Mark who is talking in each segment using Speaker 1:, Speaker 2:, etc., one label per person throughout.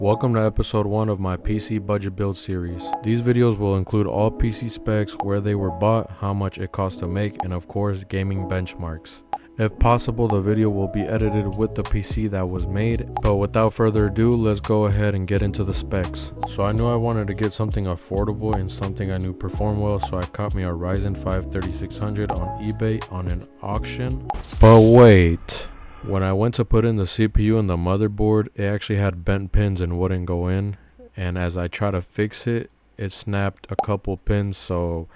Speaker 1: Welcome to episode 1 of my PC budget build series. These videos will include all PC specs, where they were bought, how much it cost to make, and of course gaming benchmarks. If possible, the video will be edited with the PC that was made, but without further ado, let's go ahead and get into the specs. So I knew I wanted to get something affordable and something I knew performed well, so I caught me a Ryzen 5 3600 on eBay on an auction. But wait. When I went to put in the CPU and the motherboard, it actually had bent pins and wouldn't go in. And as I tried to fix it, it snapped a couple pins, so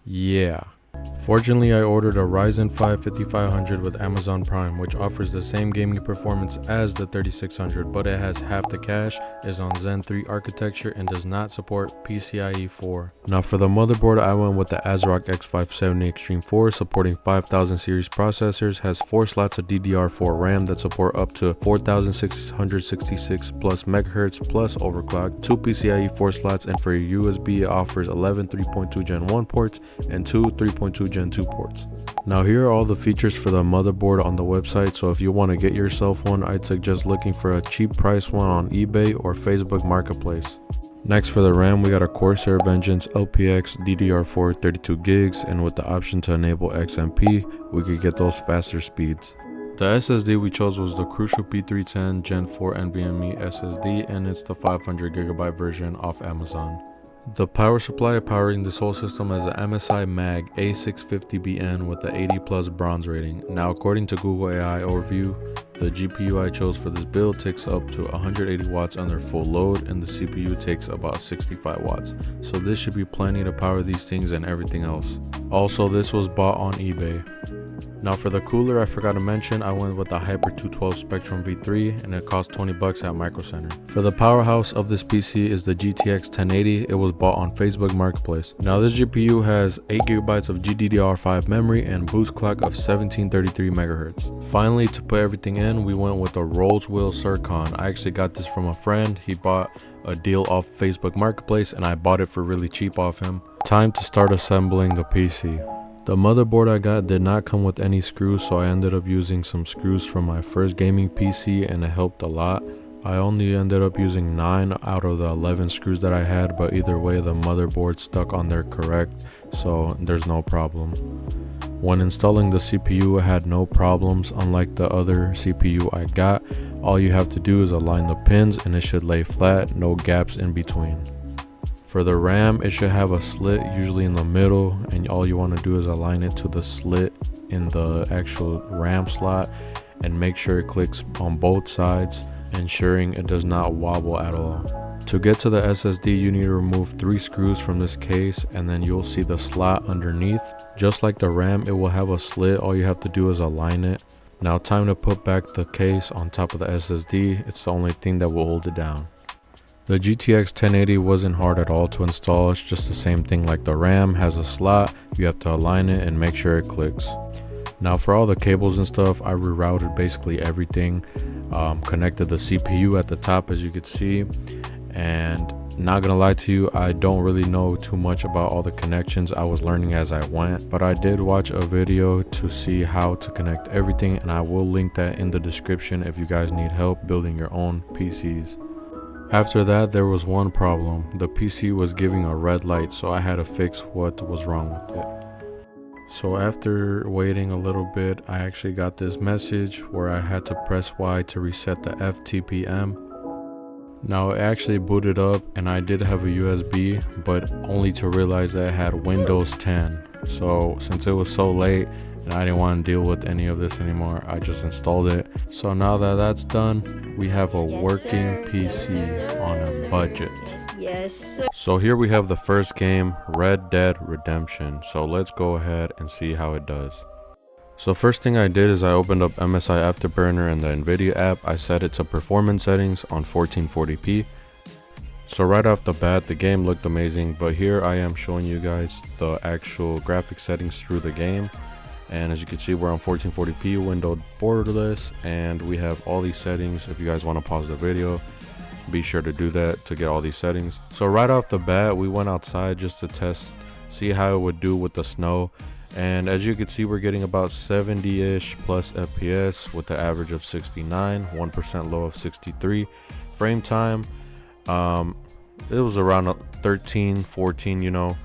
Speaker 1: yeah. Fortunately, I ordered a Ryzen 5 5500 with Amazon Prime, which offers the same gaming performance as the 3600, but it has half the cache, is on Zen 3 architecture, and does not support PCIe 4. Now for the motherboard, I went with the ASRock X570 Extreme 4, supporting 5000 series processors, has 4 slots of DDR4 RAM that support up to 4666 plus megahertz plus overclock, 2 PCIe 4 slots, and for your USB it offers 11 3.2 Gen 1 ports and 2 3.2 Gen 2 ports. Now here are all the features for the motherboard on the website, so if you want to get yourself one, I'd suggest looking for a cheap price one on eBay or Facebook Marketplace. Next, for the RAM, we got a Corsair Vengeance LPX DDR4 32 gigs, and with the option to enable XMP, we could get those faster speeds. The SSD we chose was the Crucial P310 Gen 4 NVMe SSD, and it's the 500GB version off Amazon. The power supply powering this whole system is a MSI Mag A650BN with the 80 plus bronze rating. Now according to Google AI overview, the GPU I chose for this build takes up to 180 watts under full load, and the CPU takes about 65 watts. So this should be plenty to power these things and everything else. Also, this was bought on eBay. Now for the cooler, I forgot to mention, I went with the Hyper 212 Spectrum V3, and it cost $20 at Micro Center. For the powerhouse of this PC is the GTX 1080. It was bought on Facebook Marketplace. Now this GPU has 8GB of GDDR5 memory and boost clock of 1733 MHz. Finally, to put everything in, we went with the Rolls Wheel Circon. I actually got this from a friend. He bought a deal off Facebook Marketplace and I bought it for really cheap off him. Time to start assembling the PC. The motherboard I got did not come with any screws, so I ended up using some screws from my first gaming PC, and it helped a lot. I only ended up using 9 out of the 11 screws that I had, but either way the motherboard stuck on there correct, so there's no problem. When installing the CPU, it had no problems. Unlike the other CPU I got, all you have to do is align the pins and it should lay flat, no gaps in between. For the RAM, it should have a slit usually in the middle, and all you want to do is align it to the slit in the actual RAM slot and make sure it clicks on both sides, ensuring it does not wobble at all. To get to the SSD, you need to remove 3 screws from this case, and then you'll see the slot underneath. Just like the RAM, it will have a slit. All you have to do is align it. Now time to put back the case on top of the SSD. It's the only thing that will hold it down. The GTX 1080 wasn't hard at all to install. It's just the same thing like the RAM, has a slot. You have to align it and make sure it clicks. Now for all the cables and stuff, I rerouted basically everything. Connected the CPU at the top, as you could see, and not gonna lie to you, I don't really know too much about all the connections. I was learning as I went, but I did watch a video to see how to connect everything, and I will link that in the description if you guys need help building your own PCs. After that, there was one problem. The PC was giving a red light, so I had to fix what was wrong with it. So after waiting a little bit, I actually got this message where I had to press Y to reset the FTPM. Now it actually booted up, and I did have a USB, but only to realize that it had Windows 10. So since it was so late and I didn't want to deal with any of this anymore, I just installed it. So now that that's done, we have a working PC on a budget. So here we have the first game, Red Dead Redemption. So let's go ahead and see how it does. So first thing I did is I opened up MSI Afterburner and the NVIDIA app. I set it to performance settings on 1440p. So right off the bat, the game looked amazing, but here I am showing you guys the actual graphic settings through the game. And as you can see, we're on 1440p, windowed borderless, and we have all these settings. If you guys want to pause the video, be sure to do that to get all these settings. So right off the bat, we went outside just to test, see how it would do with the snow. And as you can see, we're getting about 70-ish plus FPS with the average of 69, 1% low of 63. Frame time, It was around 13, 14, you know.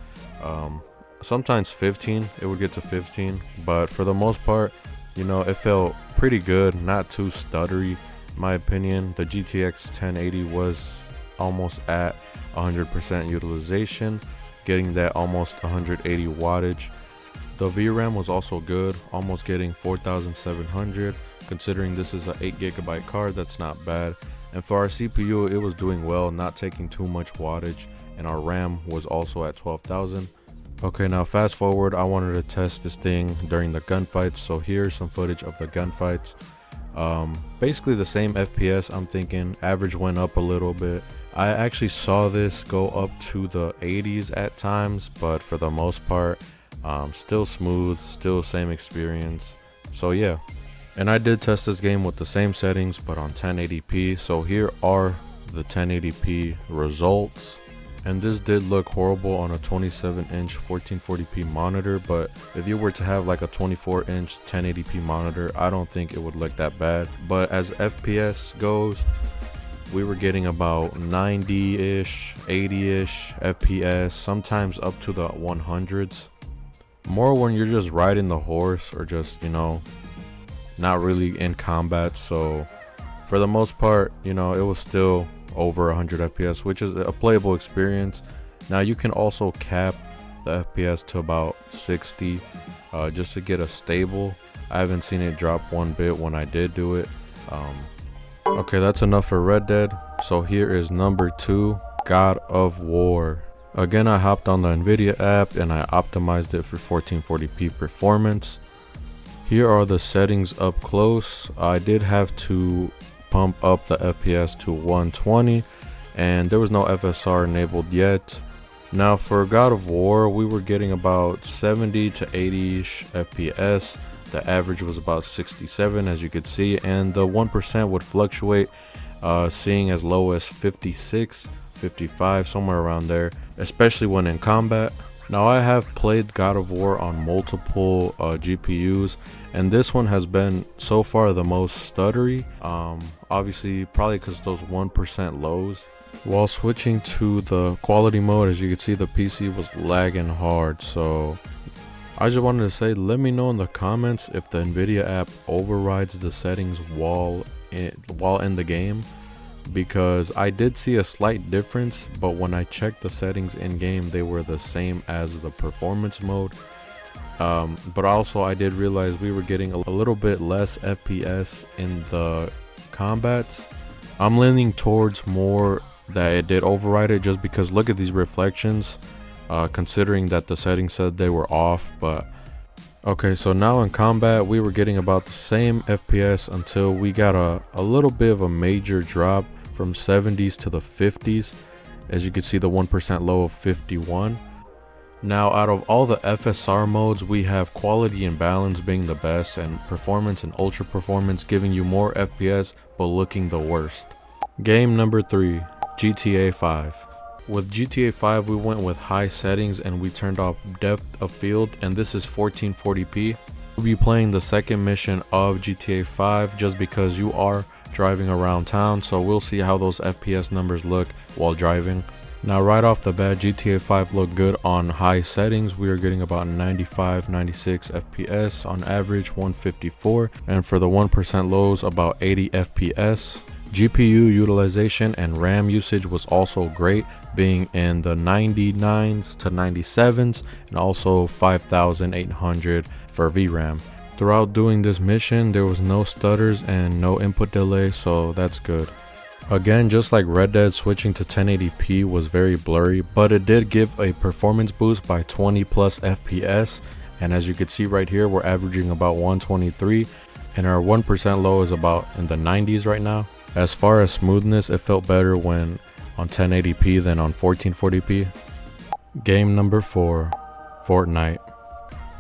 Speaker 1: Sometimes 15, it would get to 15, but for the most part, you know, it felt pretty good, not too stuttery in my opinion. The GTX 1080 was almost at 100% utilization, getting that almost 180 wattage. The VRAM was also good, almost getting 4700. Considering this is an 8GB card, that's not bad. And for our CPU, it was doing well, not taking too much wattage, and our RAM was also at 12,000. Okay, now fast forward, I wanted to test this thing during the gunfights, so here's some footage of the gunfights. Basically the same FPS. I'm thinking average went up a little bit. I actually saw this go up to the 80s at times, but for the most part, still smooth, still same experience. So yeah, and I did test this game with the same settings but on 1080p. So here are the 1080p results, and this did look horrible on a 27-inch 1440p monitor, but if you were to have like a 24-inch 1080p monitor, I don't think it would look that bad. But as FPS goes, we were getting about 90-ish, 80-ish FPS, sometimes up to the 100s. More when you're just riding the horse or just, you know, not really in combat. So for the most part, you know, it was still over 100 FPS, which is a playable experience. Now you can also cap the FPS to about 60 just to get a stable. I haven't seen it drop one bit when I did do it. Okay, that's enough for Red Dead. So here is number 2, God of War. Again, I hopped on the Nvidia app and I optimized it for 1440p performance. Here are the settings up close. I did have to pump up the FPS to 120, and there was no FSR enabled yet. Now for God of War, we were getting about 70 to 80-ish FPS. The average was about 67, as you could see, and the 1% would fluctuate, seeing as low as 56, 55, somewhere around there, especially when in combat. Now I have played God of War on multiple GPUs, and this one has been so far the most stuttery. Obviously probably because those 1% lows. While switching to the quality mode, as you can see, the PC was lagging hard. So I just wanted to say, let me know in the comments if the Nvidia app overrides the settings while in the game, because I did see a slight difference, but when I checked the settings in game, they were the same as the performance mode. But also I did realize we were getting a little bit less FPS in the combats. I'm leaning towards more that it did override it, just because look at these reflections, considering that the settings said they were off. But okay, so now in combat we were getting about the same FPS until we got a little bit of a major drop from 70s to the 50s. As you can see, the 1% low of 51. Now out of all the FSR modes, we have quality and balance being the best, and performance and ultra performance giving you more FPS but looking the worst. Game number 3, GTA 5. With GTA 5 we went with high settings and we turned off depth of field, and this is 1440p. We'll be playing the second mission of GTA 5 just because you are driving around town, so we'll see how those FPS numbers look while driving. Now right off the bat, GTA 5 looked good on high settings. We are getting about 95, 96 FPS on average, 154, and for the 1% lows about 80 FPS. GPU utilization and RAM usage was also great, being in the 99s to 97s and also 5800 for VRAM. Throughout doing this mission, there was no stutters and no input delay, so that's good. Again, just like Red Dead, switching to 1080p was very blurry, but it did give a performance boost by 20 plus FPS, and as you can see right here, we're averaging about 123, and our 1% low is about in the 90s right now. As far as smoothness, it felt better when on 1080p than on 1440p. Game number 4, Fortnite.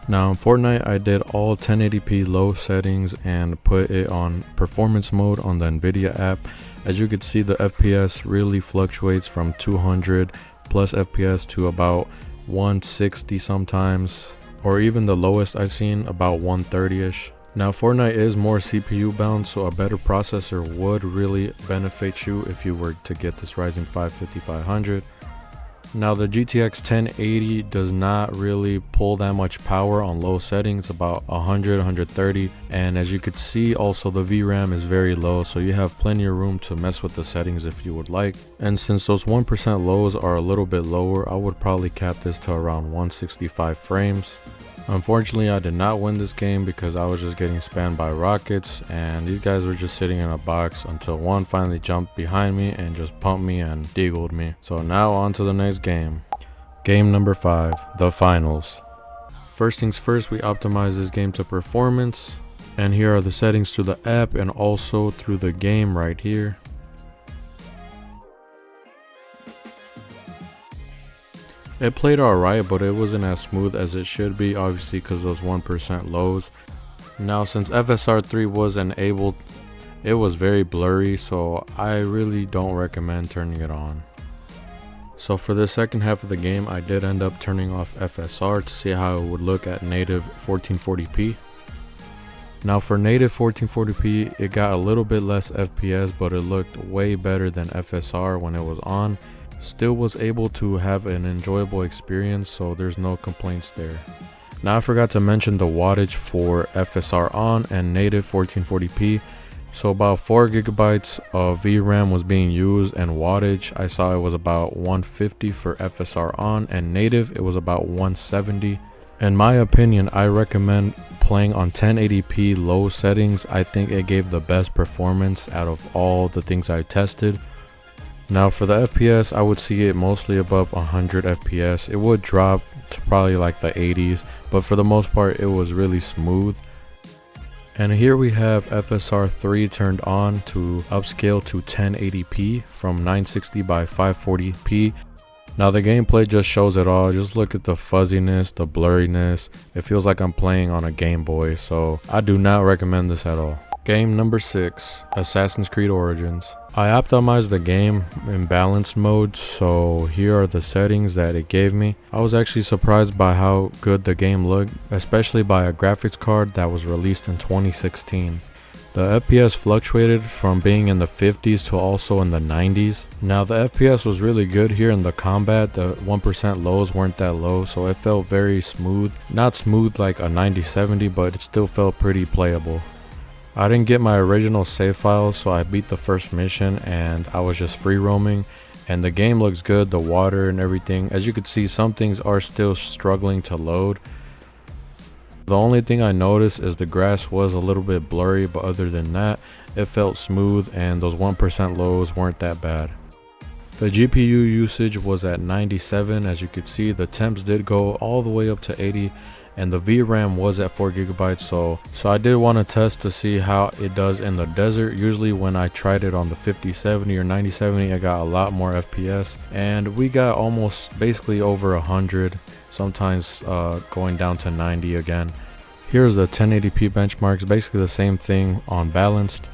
Speaker 1: Now in Fortnite, I did all 1080p low settings and put it on performance mode on the Nvidia app. As you can see, the FPS really fluctuates from 200 plus FPS to about 160 sometimes, or even the lowest I've seen about 130ish. Now Fortnite is more CPU bound, so a better processor would really benefit you if you were to get this Ryzen 5 5500. Now the GTX 1080 does not really pull that much power on low settings, about 100, 130, and as you could see also the VRAM is very low, so you have plenty of room to mess with the settings if you would like. And since those 1% lows are a little bit lower, I would probably cap this to around 165 frames. Unfortunately, I did not win this game because I was just getting spammed by rockets, and these guys were just sitting in a box until one finally jumped behind me and just pumped me and deagled me. So now on to the next game. Game number 5, the finals. First things first, we optimize this game to performance, and here are the settings to the app and also through the game right here. It played alright, but it wasn't as smooth as it should be, obviously because those 1% lows. Now since FSR 3 was enabled, it was very blurry, so I really don't recommend turning it on. So for the second half of the game, I did end up turning off FSR to see how it would look at native 1440p. Now for native 1440p, it got a little bit less FPS, but it looked way better than FSR when it was on. Still was able to have an enjoyable experience, so there's no complaints there. Now I forgot to mention the wattage for FSR on and native 1440p. So about 4 gigabytes of VRAM was being used, and wattage I saw it was about 150 for FSR on, and native it was about 170. In my opinion, I recommend playing on 1080p low settings. I think it gave the best performance out of all the things I tested. Now for the FPS, I would see it mostly above 100 FPS. It would drop to probably like the 80s, but for the most part it was really smooth. And here we have FSR 3 turned on to upscale to 1080p from 960 by 540p. Now the gameplay just shows it all. Just look at the fuzziness, the blurriness. It feels like I'm playing on a Game Boy, so I do not recommend this at all. Game number 6, Assassin's Creed Origins. I optimized the game in balanced mode, so here are the settings that it gave me. I was actually surprised by how good the game looked, especially by a graphics card that was released in 2016. The FPS fluctuated from being in the 50s to also in the 90s. Now the FPS was really good here in the combat. The 1% lows weren't that low, so it felt very smooth. Not smooth like a 9070, but it still felt pretty playable. I didn't get my original save file, so I beat the first mission and I was just free roaming, and the game looks good, the water and everything. As you can see, some things are still struggling to load. The only thing I noticed is the grass was a little bit blurry, but other than that, it felt smooth and those 1% lows weren't that bad. The GPU usage was at 97. As you could see, the temps did go all the way up to 80. And the VRAM was at 4 gigabytes, so I did want to test to see how it does in the desert. Usually when I tried it on the 5070 or 9070, I got a lot more FPS, and we got almost basically over 100, sometimes going down to 90 again. Here's the 1080p benchmarks, basically the same thing on balanced.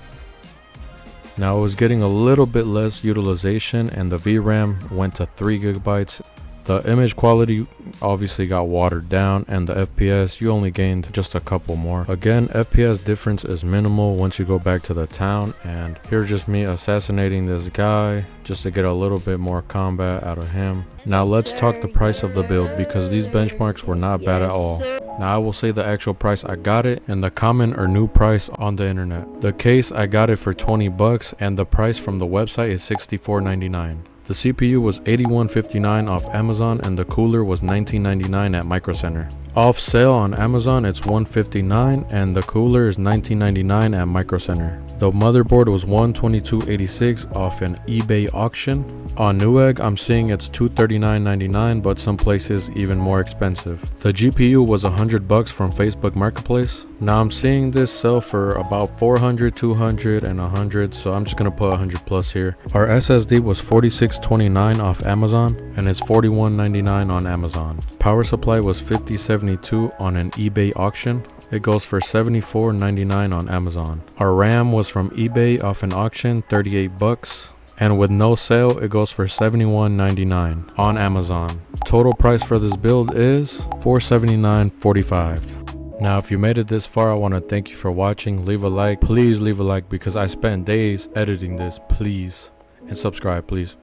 Speaker 1: Now it was getting a little bit less utilization, and the VRAM went to 3 gigabytes. The image quality obviously got watered down, and the FPS, you only gained just a couple more. Again, FPS difference is minimal once you go back to the town, and here's just me assassinating this guy just to get a little bit more combat out of him. Now let's talk the price of the build, because these benchmarks were not bad at all. Now I will say the actual price I got it and the common or new price on the internet. The case, I got it for 20 bucks, and the price from the website is $64.99. The CPU was $81.59 off Amazon, and the cooler was $19.99 at Micro Center. Off sale on Amazon, it's $159, and the cooler is $19.99 at Micro Center. The motherboard was $122.86 off an eBay auction. On Newegg, I'm seeing it's $239.99, but some places even more expensive. The GPU was 100 bucks from Facebook Marketplace. Now I'm seeing this sell for about 400, 200, and 100, so I'm just gonna put 100 plus here. Our SSD was $46.29 off Amazon, and it's $41.99 on Amazon. Power supply was $50.72 on an eBay auction. It goes for $74.99 on Amazon. Our RAM was from eBay off an auction, 38 bucks. And with no sale, it goes for $71.99 on Amazon. Total price for this build is $479.45. Now, if you made it this far, I want to thank you for watching. Leave a like. Please leave a like because I spent days editing this. Please. And subscribe, please.